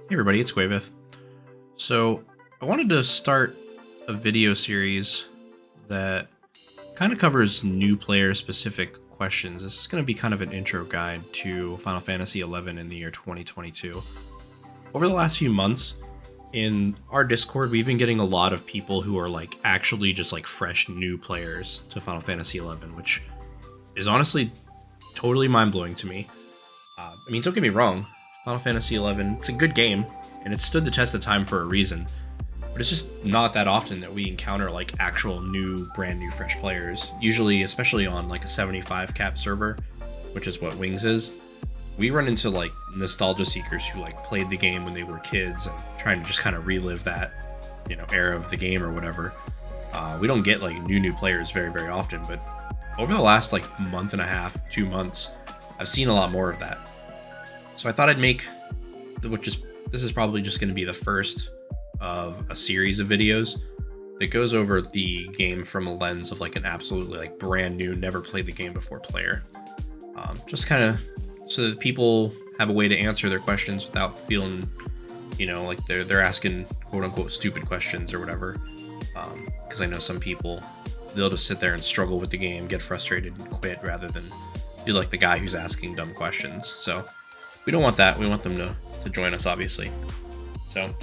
Hey everybody, it's Quavith. So I wanted to start a video series that kind of covers new player specific questions. This is going to be kind of an intro guide to Final Fantasy XI in the year 2022. Over the last few months, in our Discord, we've been getting a lot of people who are like actually just like fresh new players to Final Fantasy XI, which is honestly totally mind blowing to me. Don't get me wrong, Final Fantasy XI, it's a good game, and it stood the test of time for a reason. But it's just not that often that we encounter like actual new, brand new, fresh players. Usually, especially on like a 75 cap server, which is what Wings is, we run into like nostalgia seekers who like played the game when they were kids and trying to just kind of relive that, era of the game or whatever. We don't get like new players very, very often, but over the last like month and a half, 2 months, I've seen a lot more of that. So I thought I'd make, this is probably just going to be the first of a series of videos that goes over the game from a lens of like an absolutely like brand new, never played the game before player. Just kind of so that people have a way to answer their questions without feeling, like they're asking quote unquote stupid questions or whatever. Because I know some people, they'll just sit there and struggle with the game, get frustrated and quit rather than be like the guy who's asking dumb questions. So we don't want that. We want them to join us, obviously. So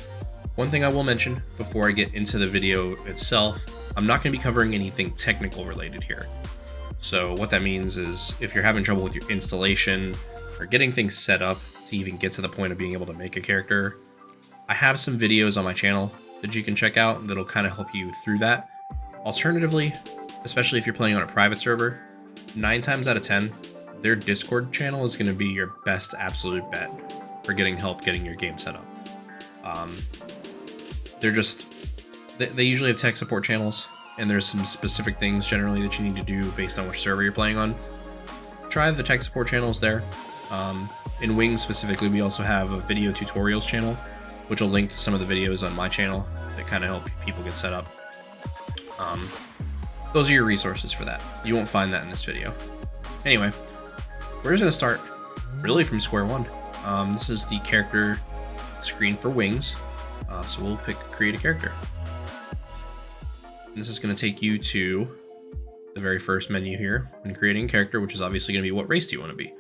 one thing I will mention before I get into the video itself, I'm not going to be covering anything technical related here. So what that means is if you're having trouble with your installation or getting things set up to even get to the point of being able to make a character, I have some videos on my channel that you can check out that'll kind of help you through that. Alternatively, especially if you're playing on a private server, 9 times out of 10, their Discord channel is going to be your best absolute bet for getting help getting your game set up. They usually have tech support channels, and there's some specific things generally that you need to do based on which server you're playing on. Try the tech support channels there. In Wings specifically, we also have a video tutorials channel, which will link to some of the videos on my channel that kind of help people get set up. Those are your resources for that. You won't find that in this video. Anyway, we're just going to start really from square one. This is the character screen for Wings. So we'll create a character. And this is going to take you to the very first menu here when creating a character, which is obviously going to be what race do you want to be.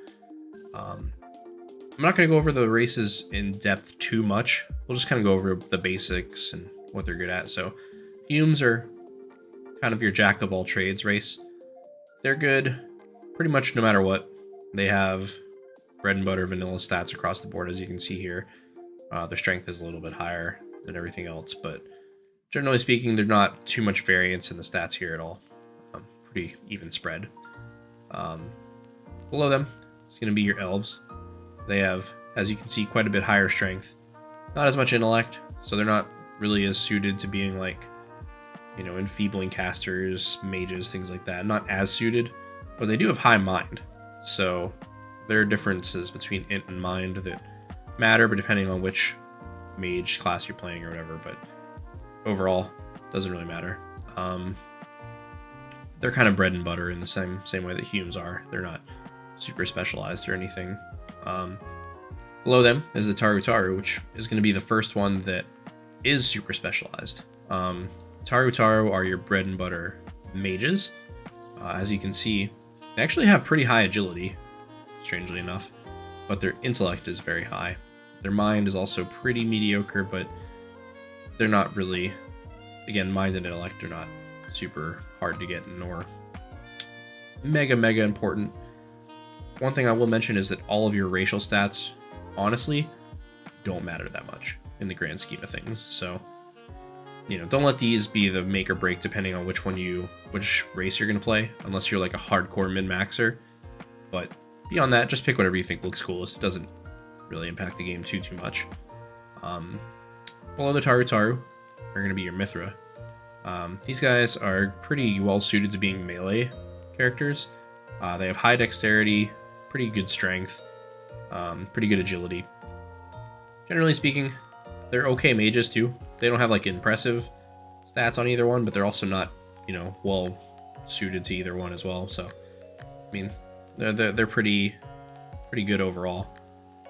I'm not going to go over the races in depth too much. We'll just kind of go over the basics and what they're good at. So Humes are kind of your jack of all trades race. They're good pretty much no matter what. They have bread and butter vanilla stats across the board, as you can see here. Their strength is a little bit higher than everything else, but generally speaking, there's not too much variance in the stats here at all. Pretty even spread. Below them, it's going to be your elves. They have, as you can see, quite a bit higher strength. Not as much intellect, so they're not really as suited to being like, enfeebling casters, mages, things like that. Not as suited, but they do have high mind. So there are differences between int and mind that matter, but depending on which mage class you're playing or whatever, but overall, doesn't really matter. They're kind of bread and butter in the same way that Humes are. They're not super specialized or anything. Below them is the Taru, which is going to be the first one that is super specialized. Taru are your bread and butter mages. As you can see, they actually have pretty high agility, strangely enough, but their intellect is very high. Their mind is also pretty mediocre, but they're not really, again, mind and intellect are not super hard to get nor mega important. One thing I will mention is that all of your racial stats, honestly, don't matter that much in the grand scheme of things. So, don't let these be the make or break depending on which race you're going to play, unless you're like a hardcore min-maxer. But beyond that, just pick whatever you think looks coolest. It doesn't really impact the game too much. Below the Taru are going to be your Mithra. These guys are pretty well suited to being melee characters. They have high dexterity, pretty good strength, pretty good agility. Generally speaking, they're okay mages too. They don't have like impressive stats on either one, but they're also not, well suited to either one as well. So, they're pretty good overall.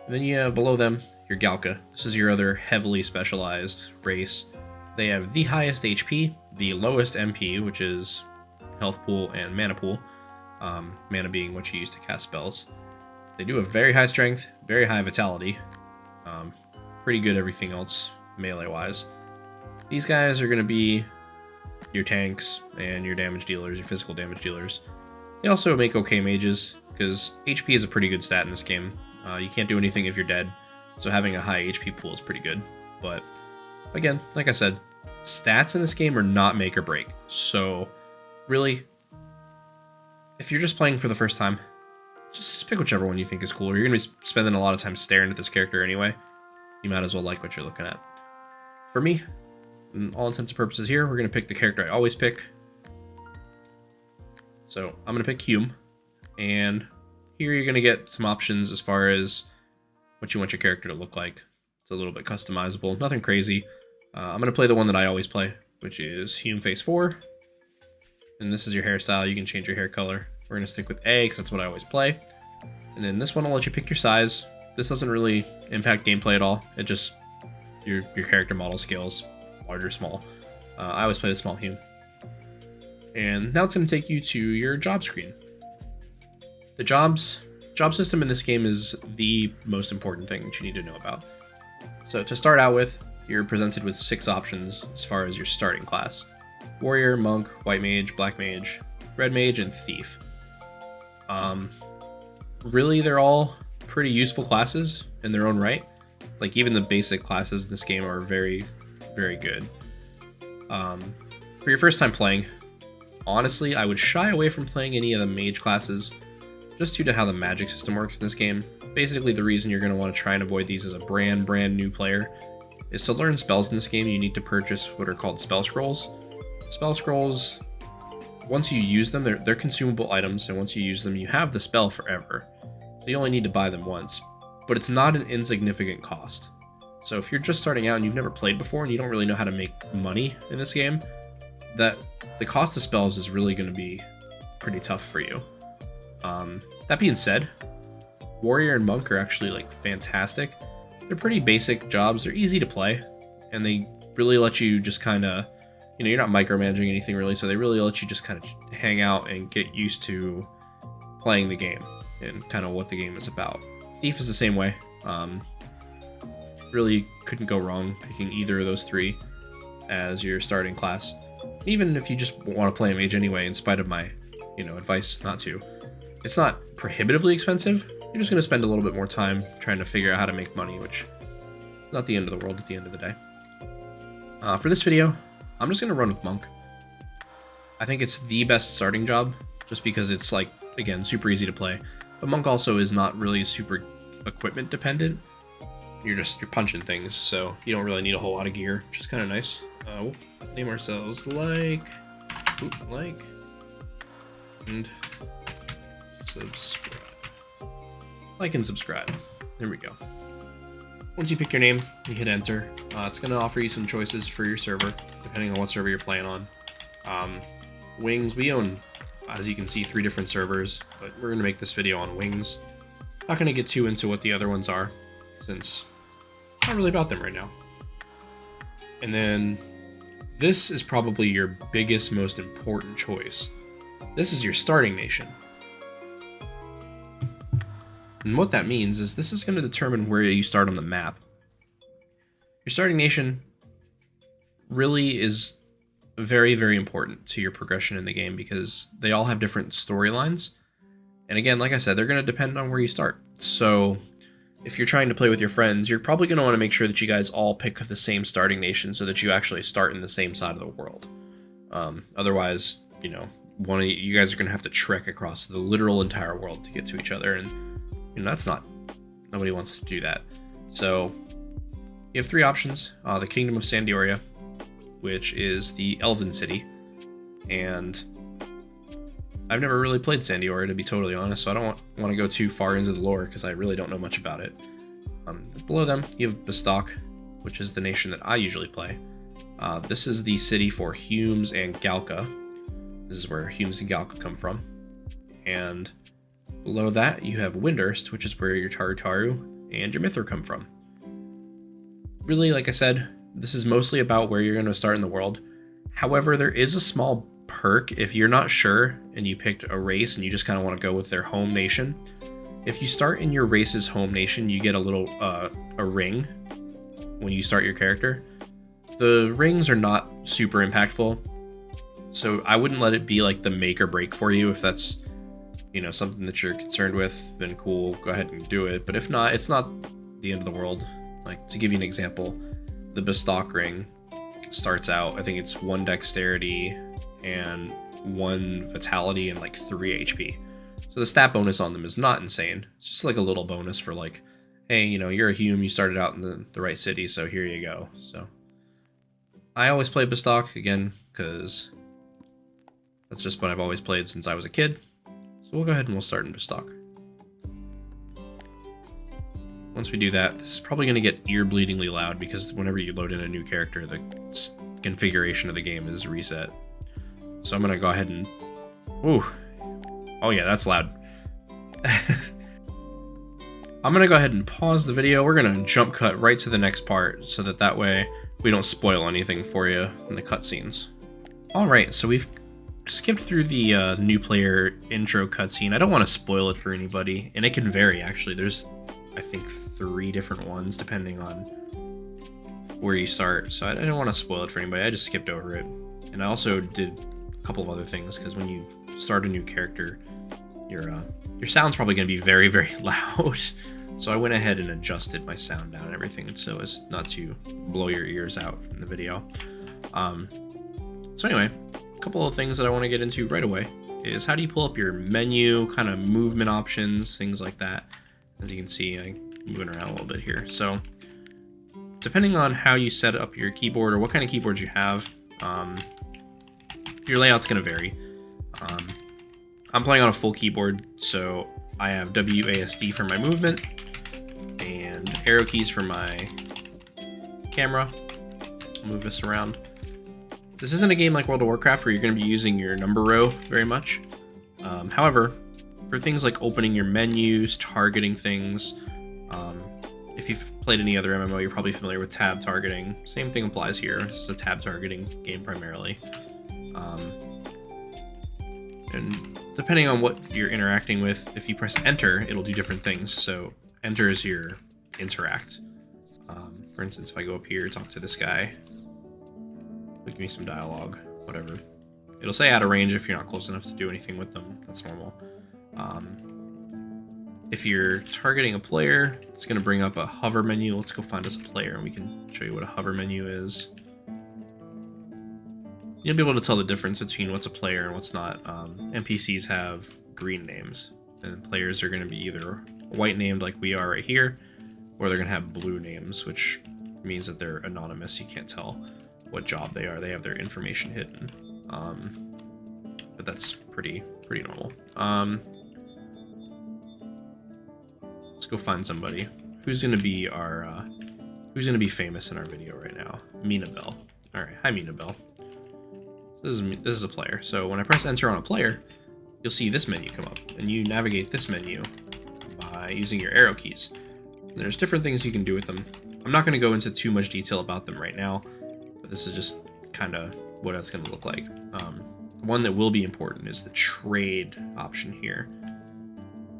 And then below them, your Galka. This is your other heavily specialized race. They have the highest HP, the lowest MP, which is health pool and mana pool. Mana being what you use to cast spells. They do have very high strength, very high vitality. Pretty good everything else melee-wise. These guys are going to be your tanks and your damage dealers, your physical damage dealers. They also make okay mages, because HP is a pretty good stat in this game. You can't do anything if you're dead, so having a high HP pool is pretty good. But again, like I said, stats in this game are not make or break. So really, if you're just playing for the first time, just pick whichever one you think is cooler. You're going to be spending a lot of time staring at this character anyway. You might as well like what you're looking at. For me, in all intents and purposes here, we're going to pick the character I always pick. So I'm going to pick Hume. And here you're going to get some options as far as what you want your character to look like. It's a little bit customizable, nothing crazy. I'm going to play the one that I always play, which is Hume Phase 4. And this is your hairstyle. You can change your hair color. We're going to stick with A because that's what I always play. And then this one will let you pick your size. This doesn't really impact gameplay at all. It just, your character model scales, large or small. I always play the small Hume. And now it's going to take you to your job screen. The job system in this game is the most important thing that you need to know about. So to start out with, you're presented with 6 options as far as your starting class. Warrior, Monk, White Mage, Black Mage, Red Mage, and Thief. Really, they're all pretty useful classes in their own right. Like, even the basic classes in this game are very, very good. For your first time playing, honestly, I would shy away from playing any of the mage classes just due to how the magic system works in this game. Basically, the reason you're going to want to try and avoid these as a brand new player is to learn spells in this game. You need to purchase what are called spell scrolls. Spell scrolls, once you use them, they're consumable items, and once you use them, you have the spell forever. So you only need to buy them once, but it's not an insignificant cost. So if you're just starting out and you've never played before and you don't really know how to make money in this game, that the cost of spells is really going to be pretty tough for you. That being said, Warrior and Monk are actually like fantastic. They're pretty basic jobs. They're easy to play, and they really let you just kind of, you know, you're not micromanaging anything really, so they really let you just kind of hang out and get used to playing the game and kind of what the game is about. Thief is the same way. Really couldn't go wrong picking either of those 3 as your starting class. Even if you just want to play a mage anyway, in spite of my, advice not to, it's not prohibitively expensive. You're just going to spend a little bit more time trying to figure out how to make money, which is not the end of the world at the end of the day. For this video, I'm just going to run with Monk. I think it's the best starting job, just because it's, like, again, super easy to play. But Monk also is not really super equipment dependent. You're punching things, so you don't really need a whole lot of gear, which is kind of nice. We'll name ourselves and subscribe. Like and subscribe. There we go. Once you pick your name, you hit enter. It's going to offer you some choices for your server, depending on what server you're playing on. Wings, we own, as you can see, 3 different servers, but we're going to make this video on Wings. Not going to get too into what the other ones are, since it's not really about them right now. And then this is probably your biggest, most important choice. This is your starting nation. And what that means is this is going to determine where you start on the map. Your starting nation really is very, very important to your progression in the game because they all have different storylines. And again, like I said, they're going to depend on where you start. So if you're trying to play with your friends, you're probably going to want to make sure that you guys all pick the same starting nation so that you actually start in the same side of the world. Otherwise, one of you guys are going to have to trek across the literal entire world to get to each other, and nobody wants to do that. So you have 3 options. The Kingdom of Sandioria, which is the Elven city, and I've never really played Sandioria, to be totally honest, so I don't want to go too far into the lore because I really don't know much about it. Below them, you have Bastok, which is the nation that I usually play. This is the city for Humes and Galka. This is where Humes and Galka come from. And below that, you have Windurst, which is where your Taru and your Mithra come from. really, like I said, this is mostly about where you're going to start in the world. However, there is a small perk if you're not sure and you picked a race and you just kind of want to go with their home nation. If you start in your race's home nation, you get a little a ring when you start your character. The rings are not super impactful, so I wouldn't let it be like the make or break for you. If that's, you know, something that you're concerned with, then cool, go ahead and do it. But if not, it's not the end of the world. Like, to give you an example, the Bestock ring starts out, I think it's 1 dexterity and 1 vitality and like 3 HP. So the stat bonus on them is not insane. It's just like a little bonus for like, hey, you know, you're a hume, you started out in the right city, so here you go. So I always play Bestock, again, because that's just what I've always played since I was a kid. So we'll go ahead and we'll start in Bestock. Once we do that, this is probably going to get ear-bleedingly loud because whenever you load in a new character, the configuration of the game is reset. So I'm going to go ahead and... Ooh. Oh yeah, that's loud. I'm going to go ahead and pause the video. We're going to jump cut right to the next part so that way we don't spoil anything for you in the cutscenes. Alright, so we've skipped through the new player intro cutscene. I don't want to spoil it for anybody, and it can vary actually. There's, I think, 3 different ones depending on where you start. So I didn't want to spoil it for anybody. I just skipped over it. And I also did a couple of other things because when you start a new character, your sound's probably going to be very, very loud. So I went ahead and adjusted my sound down and everything so as not to blow your ears out from the video. So anyway, a couple of things that I want to get into right away is how do you pull up your menu, kind of movement options, things like that. As you can see, I'm moving around a little bit here. So depending on how you set up your keyboard or what kind of keyboard you have, your layout's going to vary. I'm playing on a full keyboard, so I have WASD for my movement and arrow keys for my camera. I'll move this around. This isn't a game like World of Warcraft where you're going to be using your number row very much. However, for things like opening your menus, targeting things, if you've played any other MMO, you're probably familiar with tab targeting. Same thing applies here. This is a tab targeting game primarily. And depending on what you're interacting with, if you press enter, it'll do different things. So enter is your interact. For instance, if I go up here, talk to this guy, give me some dialogue, whatever. It'll say out of range if you're not close enough to do anything with them. That's normal. If you're targeting a player, it's going to bring up a hover menu. Let's go find us a player and we can show you what a hover menu is. You'll be able to tell the difference between what's a player and what's not. NPCs have green names, and players are going to be either white named like we are right here, or they're going to have blue names, which means that they're anonymous. You can't tell what job they are. They have their information hidden. But that's pretty normal. Let's go find somebody who's going to be our who's going to be famous in our video right now. Minabelle. All right, hi Minabelle. This is a player. So when I press enter on a player, you'll see this menu come up, and you navigate this menu by using your arrow keys. And there's different things you can do with them. I'm not going to go into too much detail about them right now, but this is just kind of what that's going to look like. One that will be important is the trade option here,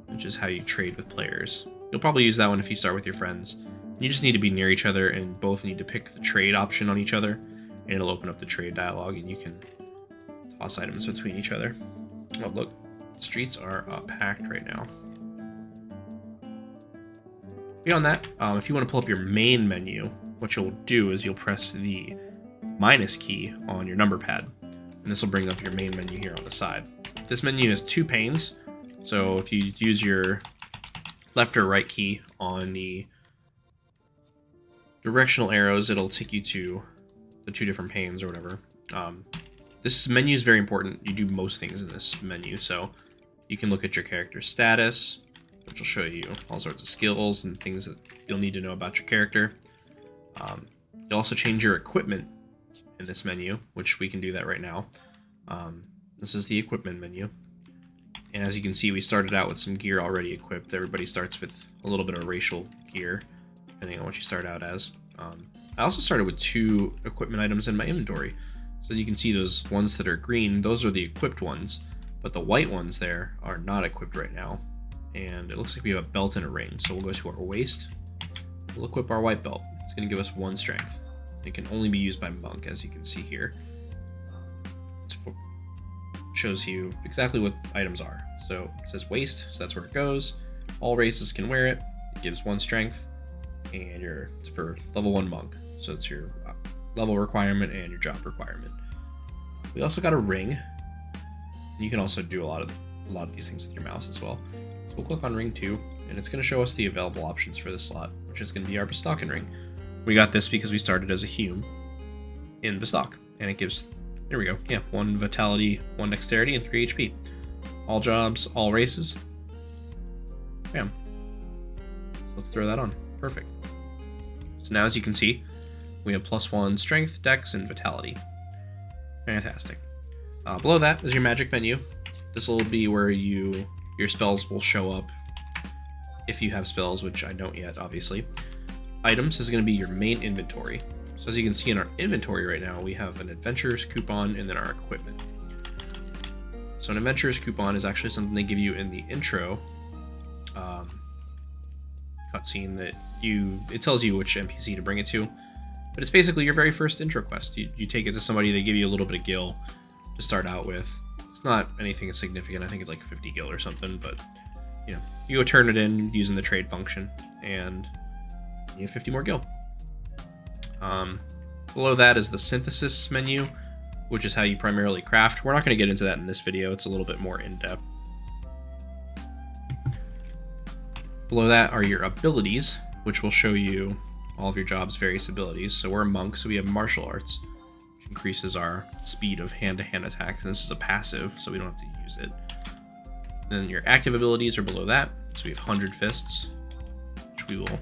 which is how you trade with players. You'll probably use that one if you start with your friends. You just need to be near each other and both need to pick the trade option on each other, and it'll open up the trade dialog and you can toss items between each other. Oh look, streets are packed right now. Beyond that, if you want to pull up your main menu, what you'll do is you'll press the minus key on your number pad, and this will bring up your main menu here on the side. This menu has 2 panes, so if you use your left or right key on the directional arrows, it'll take you to the 2 different panes or whatever. This menu is very important. You do most things in this menu, so you can look at your character's status, which will show you all sorts of skills and things that you'll need to know about your character. You'll also change your equipment in this menu, which we can do that right now. This is the equipment menu. And as you can see, we started out with some gear already equipped. Everybody starts with a little bit of racial gear, depending on what you start out as. I also started with 2 equipment items in my inventory. So as you can see, those ones that are green, those are the equipped ones, but the white ones there are not equipped right now. And it looks like we have a belt and a ring. So we'll go to our waist. We'll equip our white belt. It's going to give us 1 strength. It can only be used by monk, as you can see here. It shows you exactly what items are. So it says waist, so that's where it goes. All races can wear it. It gives 1 strength, and it's for level 1 monk. So it's your level requirement and your job requirement. We also got a ring. And you can also do a lot of these things with your mouse as well. So we'll click on ring 2, and it's going to show us the available options for this slot, which is going to be our Bestocking ring. We got this because we started as a Hume in Bestock, and it gives, there we go, yeah, 1 vitality, 1 dexterity, and 3 HP. All jobs, all races. Bam. So let's throw that on. Perfect. So now, as you can see, we have +1 strength, dex, and vitality. Fantastic. Below that is your magic menu. This will be where your spells will show up if you have spells, which I don't yet, obviously. Items is going to be your main inventory. So as you can see in our inventory right now, we have an adventurer's coupon and then our equipment. So an adventurer's coupon is actually something they give you in the intro cutscene that it tells you which NPC to bring it to. But it's basically your very first intro quest. You take it to somebody, they give you a little bit of gil to start out with. It's not anything significant. I think it's like 50 gil or something, but you go turn it in using the trade function, and you have 50 more gil. Below that is the synthesis menu, which is how you primarily craft. We're not going to get into that in this video. It's a little bit more in-depth. Below that are your abilities, which will show you all of your job's various abilities. So we're a monk, so we have martial arts, which increases our speed of hand-to-hand attacks. And this is a passive, so we don't have to use it. Then your active abilities are below that. So we have 100 fists, which we will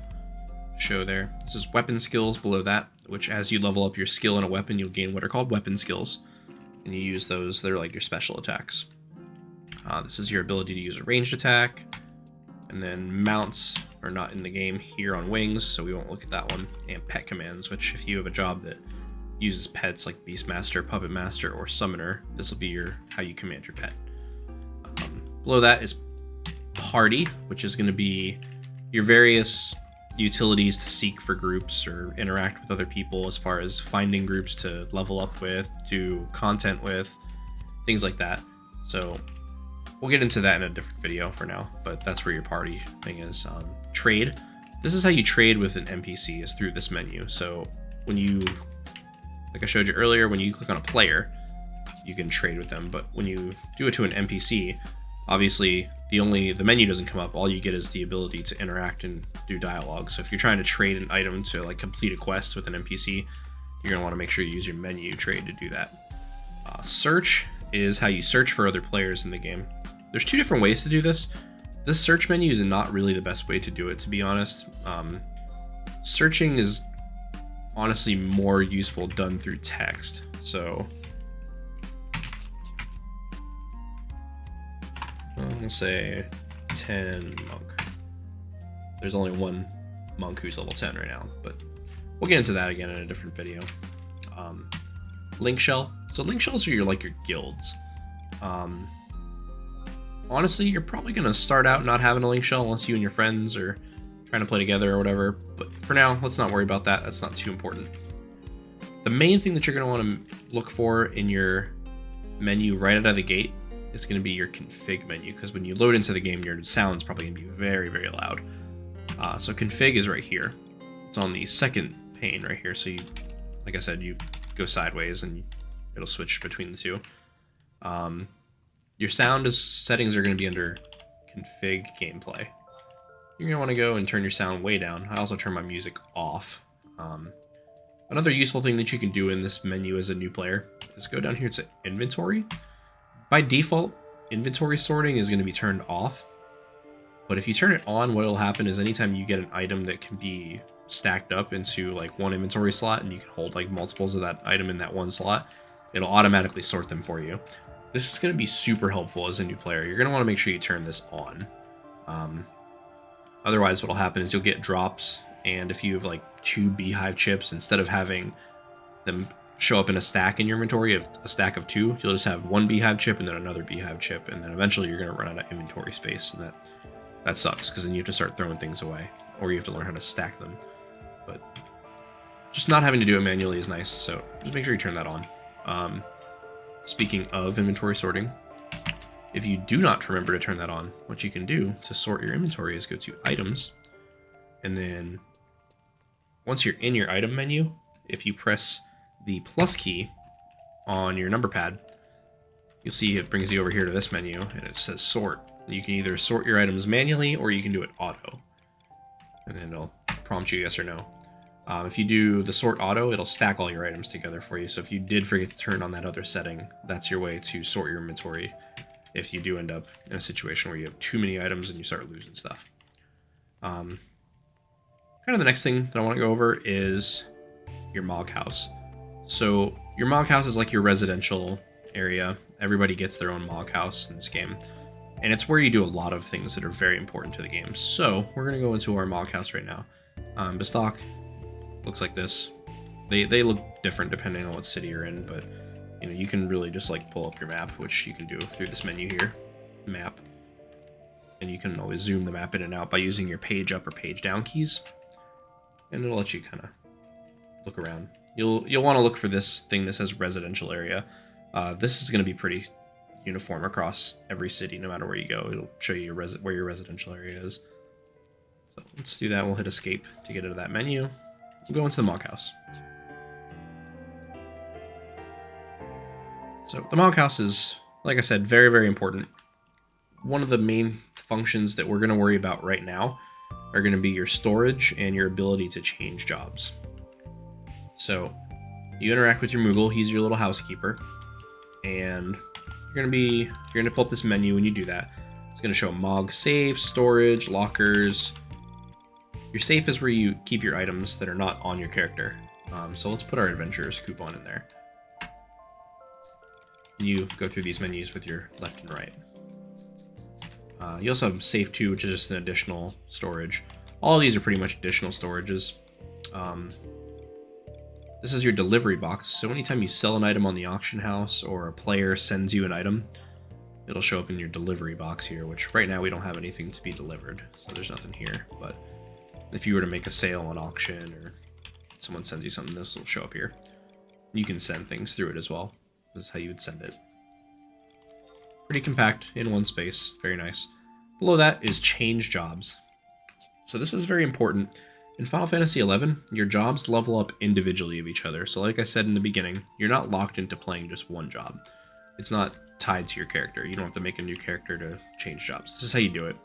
show there. This is weapon skills below that, which as you level up your skill in a weapon, you'll gain what are called weapon skills. And you use those, they're like your special attacks. This is your ability to use a ranged attack. And then mounts are not in the game here on wings, so we won't look at that one. And pet commands, which if you have a job that uses pets like Beastmaster, Puppet Master, or Summoner, this will be how you command your pet. Below that is party, which is going to be your various utilities to seek for groups or interact with other people, as far as finding groups to level up with, do content with, things like that. So we'll get into that in a different video for now, but that's where your party thing is. Trade. This is how you trade with an NPC, is through this menu. So when like I showed you earlier, when you click on a player, you can trade with them, but when you do it to an NPC, obviously the menu doesn't come up. All you get is the ability to interact and do dialogue. So if you're trying to trade an item to like complete a quest with an NPC, you're gonna want to make sure you use your menu trade to do that. Search is how you search for other players in the game. There's 2 different ways to do this. This search menu is not really the best way to do it, to be honest. Searching is honestly more useful done through text. So we'll say 10 monk. There's only 1 monk who's level 10 right now, but we'll get into that again in a different video. Link shell. So link shells are your guilds. Honestly, you're probably going to start out not having a link shell unless you and your friends are trying to play together or whatever. But for now, let's not worry about that. That's not too important. The main thing that you're going to want to look for in your menu right out of the gate is going to be your config menu, because when you load into the game, your sound's probably going to be very, very loud. So config is right here. It's on the second pane right here. So like I said, you go sideways and it'll switch between the 2. Your sound settings are going to be under config gameplay. You're going to want to go and turn your sound way down. I also turn my music off. Another useful thing that you can do in this menu as a new player is go down here to inventory. By default, inventory sorting is going to be turned off. But if you turn it on, what will happen is anytime you get an item that can be stacked up into like 1 inventory slot, and you can hold like multiples of that item in that 1 slot, it'll automatically sort them for you. This is going to be super helpful as a new player. You're going to want to make sure you turn this on. Otherwise, what will happen is you'll get drops And if you have like 2 beehive chips, instead of having them show up in a stack in your inventory of a stack of 2, you'll just have 1 beehive chip and then another beehive chip, and then eventually you're going to run out of inventory space, and that sucks because then you have to start throwing things away, or you have to learn how to stack them. But just not having to do it manually is nice, so just make sure you turn that on. Speaking of inventory sorting, if you do not remember to turn that on, what you can do to sort your inventory is go to items, and then once you're in your item menu, if you press the plus key on your number pad, you'll see it brings you over here to this menu, and it says sort. You can either sort your items manually, or you can do it auto, and then it'll prompt you yes or no. If you do the sort auto, it'll stack all your items together for you. So if you did forget to turn on that other setting, that's your way to sort your inventory if you do end up in a situation where you have too many items and you start losing stuff. Kind of the next thing that I want to go over is your Mog House. So your Mog House is like your residential area. Everybody gets their own Mog House in this game, and it's where you do a lot of things that are very important to the game. So we're going to go into our Mog House right now. Bestock looks like this. They look different depending on what city you're in, but you know, you can really just like pull up your map, which you can do through this menu here, map, and you can always zoom the map in and out by using your page up or page down keys, and it'll let you kind of look around. You'll want to look for this thing that says residential area. This is going to be pretty uniform across every city, no matter where you go. It'll show you where your residential area is. So let's do that. We'll hit escape to get into that menu. We'll go into the Mog House. So the Mog House is, like I said, very, very important. One of the main functions that we're going to worry about right now are going to be your storage and your ability to change jobs. So you interact with your Moogle. He's your little housekeeper, and you're going to pull up this menu. When you do that, it's going to show Mog safe, storage, lockers. Your safe is where you keep your items that are not on your character. So let's put our adventurers coupon in there. You go through these menus with your left and right. You also have safe 2, which is just an additional storage. All of these are pretty much additional storages. This is your delivery box. So anytime you sell an item on the auction house or a player sends you an item, it'll show up in your delivery box here, which right now we don't have anything to be delivered, so there's nothing here. But if you were to make a sale on auction or someone sends you something, this will show up here. You can send things through it as well. This is how you would send it. Pretty compact in one space. Very nice. Below that is change jobs. So this is very important. In Final Fantasy XI, your jobs level up individually of each other. So like I said in the beginning, you're not locked into playing just one job. It's not tied to your character. You don't have to make a new character to change jobs. This is how you do it.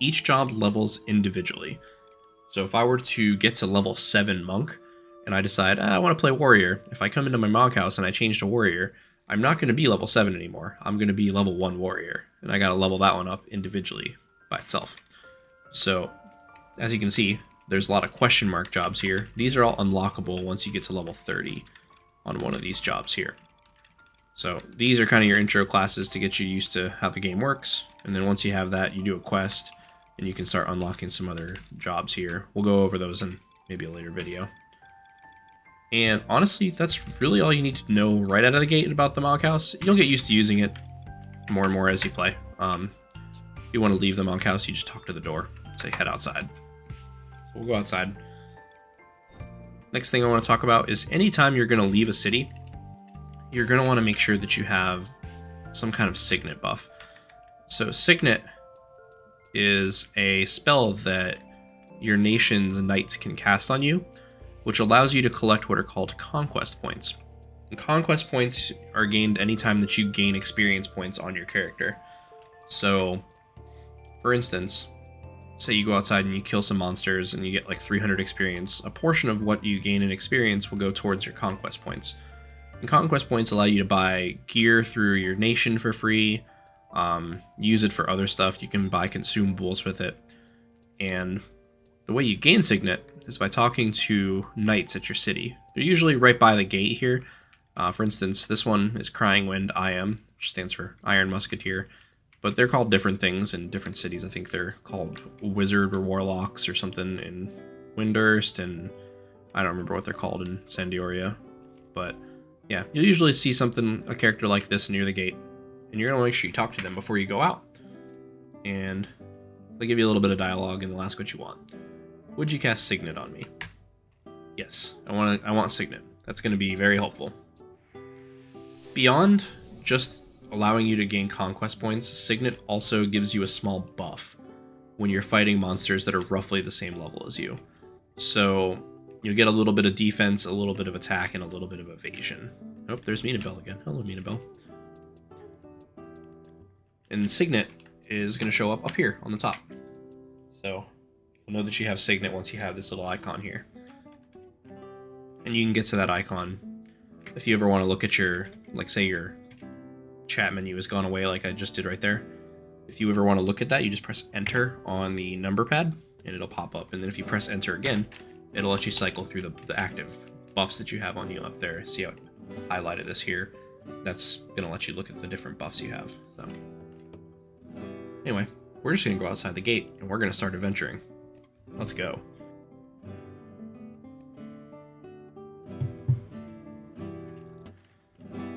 Each job levels individually. So if I were to get to level 7 monk, and I decide, I want to play warrior, if I come into my Mog House and I change to warrior, I'm not going to be level 7 anymore. I'm going to be level 1 warrior, and I got to level that one up individually by itself. So, as you can see, there's a lot of question mark jobs here. These are all unlockable once you get to level 30 on one of these jobs here. So these are kind of your intro classes to get you used to how the game works, and then once you have that, you do a quest, and you can start unlocking some other jobs here. We'll go over those in maybe a later video. And honestly, that's really all you need to know right out of the gate about the Mog House. You'll get used to using it more and more as you play. If you want to leave the Mog House, you just talk to the door and say head outside. So we'll go outside. Next thing I want to talk about is anytime you're going to leave a city, you're going to want to make sure that you have some kind of Signet buff. So Signet is a spell that your nation's knights can cast on you, which allows you to collect what are called conquest points. And conquest points are gained anytime that you gain experience points on your character. So, for instance, say you go outside and you kill some monsters and you get like 300 experience, a portion of what you gain in experience will go towards your conquest points. And conquest points allow you to buy gear through your nation for free, use it for other stuff. You can buy consumables with it. And the way you gain Signet is by talking to knights at your city. They're usually right by the gate here. For instance, this one is Crying Wind IM, which stands for Iron Musketeer. But they're called different things in different cities. I think they're called Wizard or Warlocks or something in Windurst, and I don't remember what they're called in Sandioria. But yeah, you'll usually see a character like this near the gate, and you're going to make sure you talk to them before you go out. And they'll give you a little bit of dialogue, and they'll ask what you want. Would you cast Signet on me? Yes, I want Signet. That's going to be very helpful. Beyond just allowing you to gain conquest points, Signet also gives you a small buff when you're fighting monsters that are roughly the same level as you. So you'll get a little bit of defense, a little bit of attack, and a little bit of evasion. Oh, there's Minabelle again. Hello, Minabelle. And Signet is going to show up here on the top. So you'll know that you have Signet once you have this little icon here. And you can get to that icon if you ever want to look at your, like say your chat menu has gone away like I just did right there. If you ever want to look at that, you just press enter on the number pad and it'll pop up. And then if you press enter again, it'll let you cycle through the active buffs that you have on you up there. See how it highlighted this here? That's going to let you look at the different buffs you have. So anyway, we're just going to go outside the gate and we're going to start adventuring. Let's go.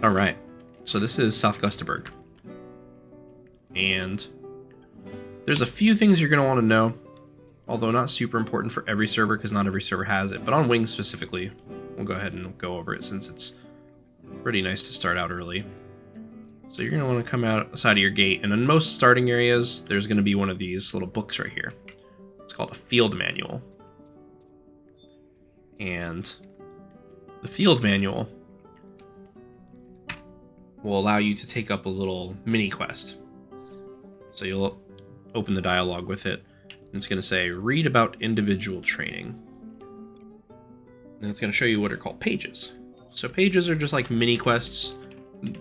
All right, so this is South Gustaberg, and there's a few things you're going to want to know, although not super important for every server because not every server has it, but on Wings specifically, we'll go ahead and go over it since it's pretty nice to start out early. So you're going to want to come outside of your gate, and in most starting areas, there's going to be one of these little books right here. It's called a field manual, and the field manual will allow you to take up a little mini quest. So you'll open the dialogue with it, and it's going to say, read about individual training. And it's going to show you what are called pages. So pages are just like mini quests.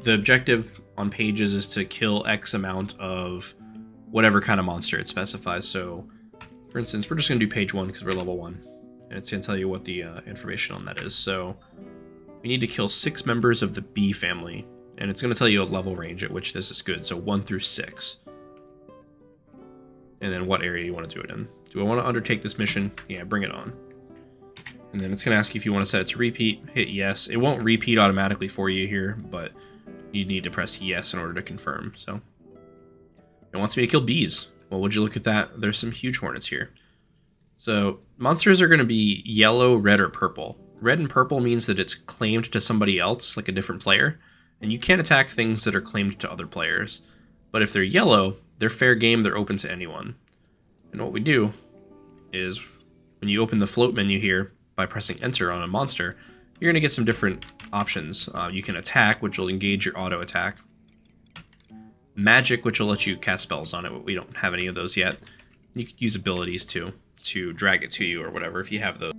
The objective on pages is to kill X amount of whatever kind of monster it specifies. So, for instance, we're just going to do page 1 because we're level 1. And it's going to tell you what the information on that is. So we need to kill 6 members of the bee family. And it's going to tell you a level range at which this is good. So 1 through 6. And then what area you want to do it in. Do I want to undertake this mission? Yeah, bring it on. And then it's going to ask you if you want to set it to repeat. Hit yes. It won't repeat automatically for you here, but you need to press yes in order to confirm. So it wants me to kill bees. Well, would you look at that? There's some huge hornets here. So monsters are going to be yellow, red, or purple. Red and purple means that it's claimed to somebody else, like a different player. And you can't attack things that are claimed to other players. But if they're yellow, they're fair game, they're open to anyone. And what we do is, when you open the float menu here, by pressing enter on a monster, you're going to get some different options. You can attack, which will engage your auto attack. Magic, which will let you cast spells on it, but we don't have any of those yet. You could use abilities too, to drag it to you or whatever if you have those.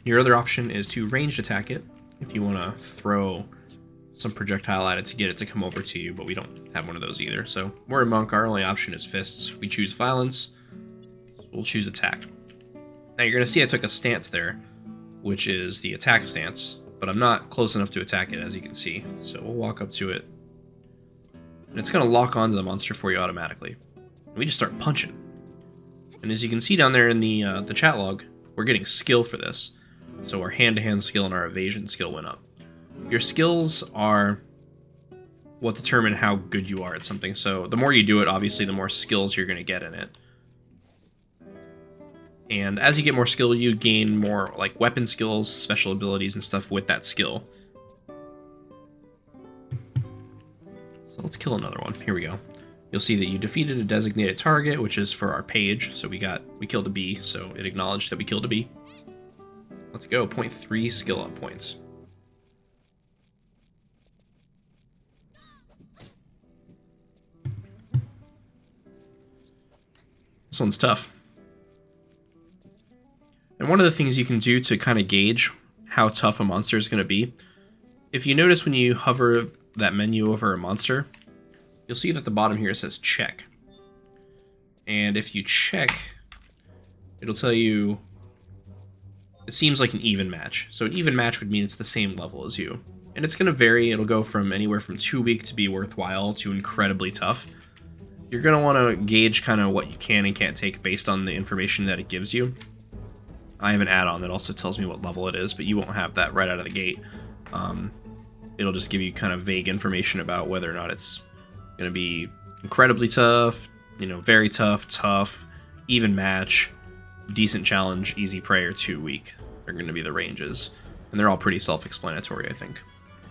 Your other option is to ranged attack it, if you want to throw some projectile at it to get it to come over to you, but we don't have one of those either. So we're a monk, our only option is fists. We choose violence, so we'll choose attack. Now you're going to see I took a stance there, which is the attack stance, but I'm not close enough to attack it, as you can see. So we'll walk up to it, and it's going to lock onto the monster for you automatically. And we just start punching. And as you can see down there in the chat log, we're getting skill for this. So our hand-to-hand skill and our evasion skill went up. Your skills are what determine how good you are at something. So the more you do it, obviously, the more skills you're going to get in it. And as you get more skill, you gain more like weapon skills, special abilities, and stuff with that skill. So let's kill another one. Here we go. You'll see that you defeated a designated target, which is for our page. So we killed a bee, so it acknowledged that we killed a bee. Let's go, 0.3 skill up points. This one's tough. And one of the things you can do to kind of gauge how tough a monster is going to be, if you notice when you hover that menu over a monster, you'll see that at the bottom here it says check. And if you check, it'll tell you it seems like an even match. So an even match would mean it's the same level as you. And it's going to vary. It'll go from anywhere from too weak to be worthwhile to incredibly tough. you're going to want to gauge kind of what you can and can't take based on the information that it gives you. I have an add-on that also tells me what level it is, but you won't have that right out of the gate. It'll just give you kind of vague information about whether or not it's going to be incredibly tough, you know, very tough, tough, even match, decent challenge, easy prey, or too weak. They're going to be the ranges. And they're all pretty self-explanatory, I think.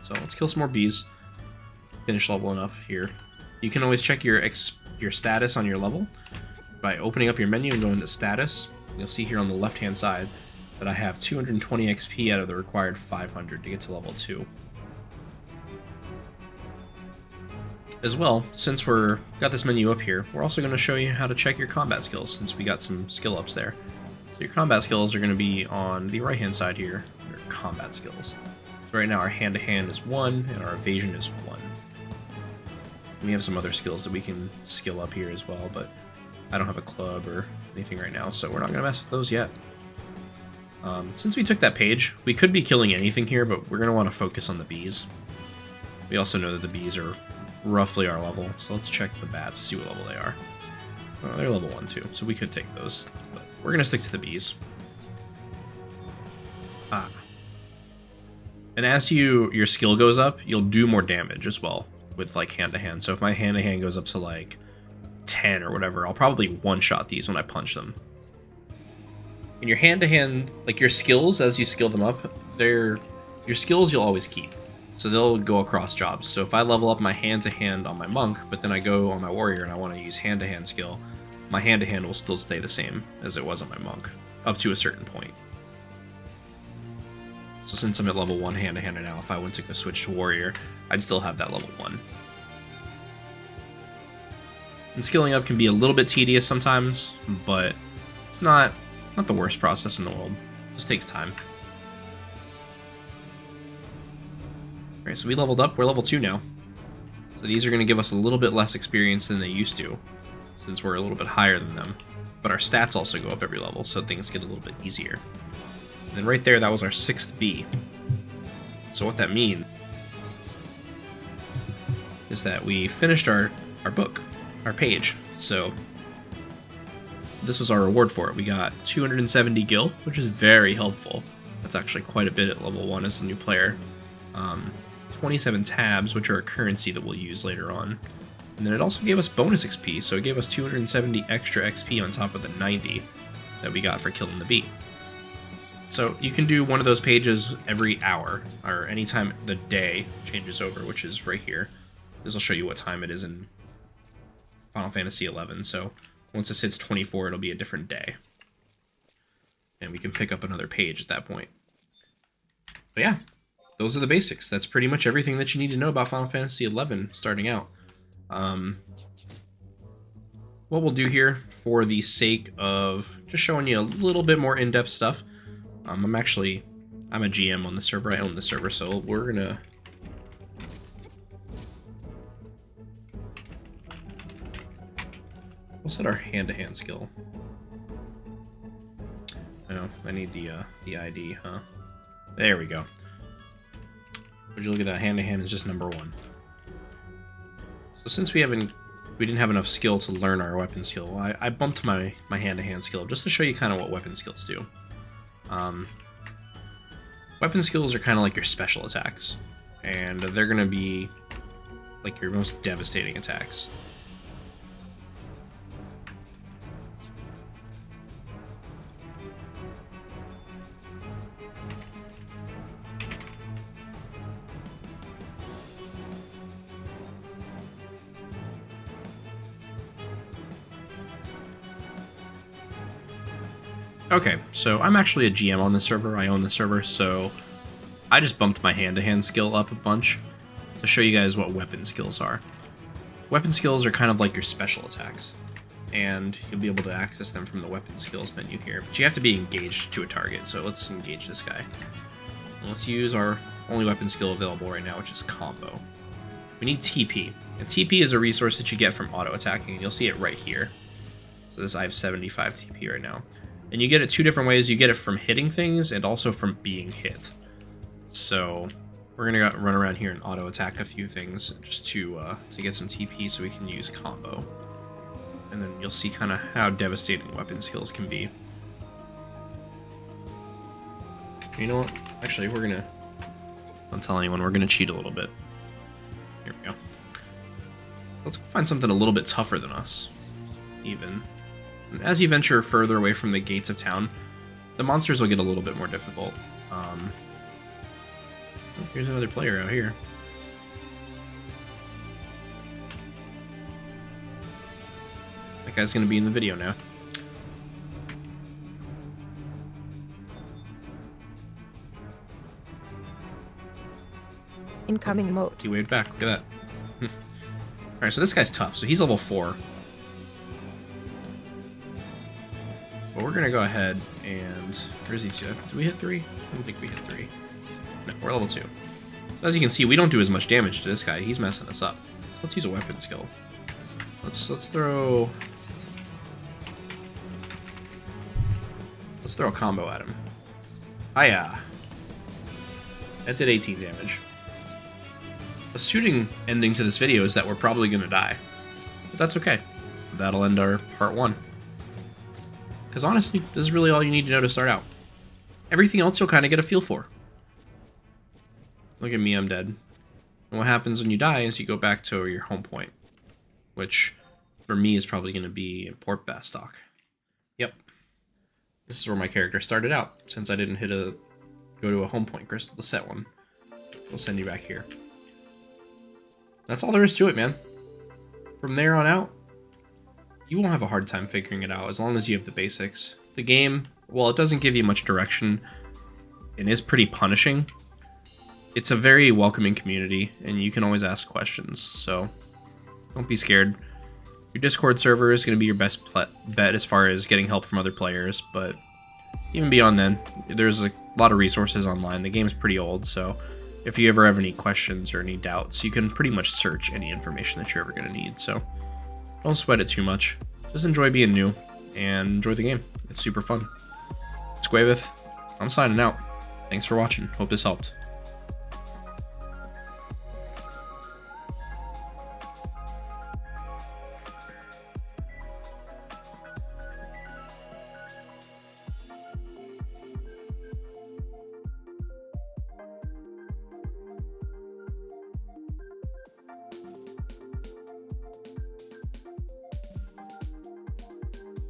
So let's kill some more bees. Finish leveling up here. You can always check your status on your level by opening up your menu and going to status. You'll see here on the left-hand side that I have 220 XP out of the required 500 to get to level 2. As well, since got this menu up here, we're also going to show you how to check your combat skills, since we got some skill ups there. So your combat skills are going to be on the right-hand side here, your combat skills. So right now our hand-to-hand is 1, and our evasion is 1. We have some other skills that we can skill up here as well, but I don't have a club or anything right now, so we're not going to mess with those yet. Since we took that page, we could be killing anything here, but we're going to want to focus on the bees. We also know that the bees are roughly our level, so let's check the bats, see what level they are. Oh, they're level 1 too, so we could take those, but we're going to stick to the bees. And as your skill goes up, you'll do more damage as well with like hand-to-hand. So if my hand-to-hand goes up to like 10 or whatever, I'll probably one-shot these when I punch them. And your hand-to-hand, like your skills, as you skill them up, your skills you'll always keep. So they'll go across jobs. So if I level up my hand-to-hand on my monk, but then I go on my warrior and I want to use hand-to-hand skill, my hand-to-hand will still stay the same as it was on my monk, up to a certain point. So since I'm at level 1 hand-to-hand now, if I went to go switch to warrior, I'd still have that level 1. And skilling up can be a little bit tedious sometimes, but it's not the worst process in the world. It just takes time. Alright, so we leveled up. We're level 2 now. So these are going to give us a little bit less experience than they used to, since we're a little bit higher than them. But our stats also go up every level, so things get a little bit easier. And then right there, that was our 6th bee. So what that means is that we finished our book, our page. So this was our reward for it. We got 270 gil, which is very helpful. That's actually quite a bit at level 1 as a new player. 27 tabs, which are a currency that we'll use later on. And then it also gave us bonus XP, so it gave us 270 extra XP on top of the 90 that we got for killing the bee. So you can do one of those pages every hour, or anytime the day changes over, which is right here. This will show you what time it is in Final Fantasy XI, so once this hits 24, it'll be a different day. And we can pick up another page at that point. But yeah, those are the basics. That's pretty much everything that you need to know about Final Fantasy XI starting out. What we'll do here, for the sake of just showing you a little bit more in-depth stuff, I'm a GM on the server. I own the server, so we're gonna... We'll set our hand-to-hand skill. Oh, I need the ID, huh? There we go. Would you look at that? Hand-to-hand is just number 1. So since we didn't have enough skill to learn our weapon skill, I bumped my hand-to-hand skill just to show you kind of what weapon skills do. Weapon skills are kind of like your special attacks, and they're going to be like your most devastating attacks. Okay, so I'm actually a GM on the server. I own the server, so I just bumped my hand-to-hand skill up a bunch to show you guys what weapon skills are. Weapon skills are kind of like your special attacks, and you'll be able to access them from the weapon skills menu here, but you have to be engaged to a target, so let's engage this guy. And let's use our only weapon skill available right now, which is combo. We need TP, and TP is a resource that you get from auto-attacking, and you'll see it right here. So I have 75 TP right now. And you get it 2 different ways. You get it from hitting things and also from being hit. So we're going to run around here and auto-attack a few things just to get some TP so we can use combo. and then you'll see kind of how devastating weapon skills can be. You know what? Actually, we're gonna... Don't tell anyone, we're gonna cheat a little bit. Here we go. Let's find something a little bit tougher than us, even. And as you venture further away from the gates of town, the monsters will get a little bit more difficult. Oh, here's another player out here. That guy's gonna be in the video now. Incoming mode. He waved back. Look at that. Alright, so this guy's tough. So he's level 4. But we're gonna go ahead and... Where's he? Did we hit 3? I don't think we hit 3. No, we're level 2. So as you can see, we don't do as much damage to this guy. He's messing us up. Let's use a weapon skill. Let's throw... Let's throw a combo at him. Hiya! That's at 18 damage. The shooting ending to this video is that we're probably going to die. But that's okay. That'll end our part 1. Because honestly, this is really all you need to know to start out. Everything else you'll kind of get a feel for. Look at me, I'm dead. And what happens when you die is you go back to your home point. Which, for me, is probably going to be in Port Bastock. Yep. This is where my character started out. Since I didn't go to a home point crystal to set one. We'll send you back here. That's all there is to it, man. From there on out, you won't have a hard time figuring it out as long as you have the basics. The game, while it doesn't give you much direction and is pretty punishing, it's a very welcoming community and you can always ask questions, so don't be scared. Your Discord server is going to be your best bet as far as getting help from other players, but even beyond then, there's a lot of resources online. The game's pretty old, so if you ever have any questions or any doubts, you can pretty much search any information that you're ever going to need, so don't sweat it too much. Just enjoy being new and enjoy the game. It's super fun. It's Guavith. I'm signing out. Thanks for watching. Hope this helped.